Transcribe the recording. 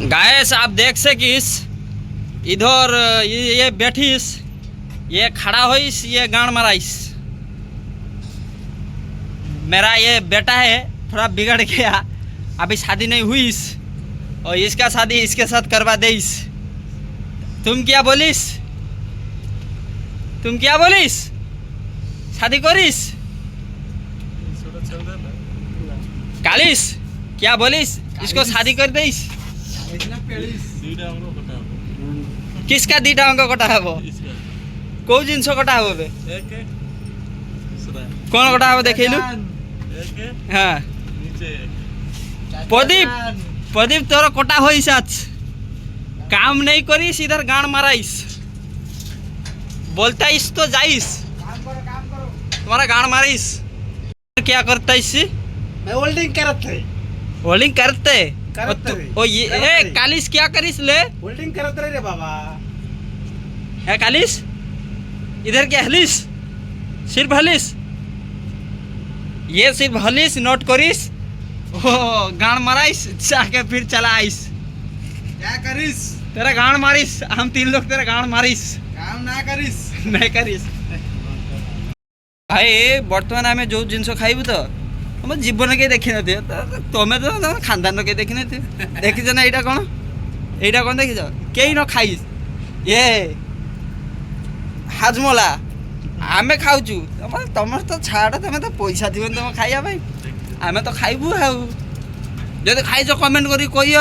Guys आप देख सकिस इधर ये बैठीस, ये खड़ा होइस, ये गांड माराइस। मेरा ये बेटा है थोड़ा बिगड़ गया, अभी शादी नहीं हुईस और इसका शादी इसके साथ करवा देइस। तुम क्या बोलिस? तुम क्या बोलिस? शादी करिस? कालिस क्या बोलिस? इसको शादी कर देइस? किसका दीटा अंक कटा है वो? कौ जिनस कटा है बे? कौन कटा है देखिलु? हाँ प्रदीप, प्रदीप तोर कटा होइस आज, काम नहीं करिस, इधर गांड माराइस, बोलता इस तो जाइस, तुम्हारा गांड मारिस। क्या करता इसी? मैं होल्डिंग करते। होल्डिंग करते ओ ये कालिस क्या करिस ले? होल्डिंग करत रे बाबा। है कालिस इधर क्या हलिस? सिर्फ हलिस, ये सिर्फ हलिस, नोट करिस, ओ गांड माराइस, जाके फिर चला आइस। क्या करिस? तेरा गांड मारिस, हम तीन लोग तेरा गांड मारिस, काम ना करिस। नहीं करिस। भाई बर्तमान आम जो जिनस खाइबु तो तुम जीवन के देखी नी, तुम्हें तो खानदान के देखी नी, देखीच ना यहाँ कौन, यहाँ कौन देखीच कई न खाई ये हाजमला आम खाऊचु, तुम तो छाड़, तुम तो पैसा दिवन तुम खाइबा, आम तो खाइबु। जब खाइच कमेंट करी कह।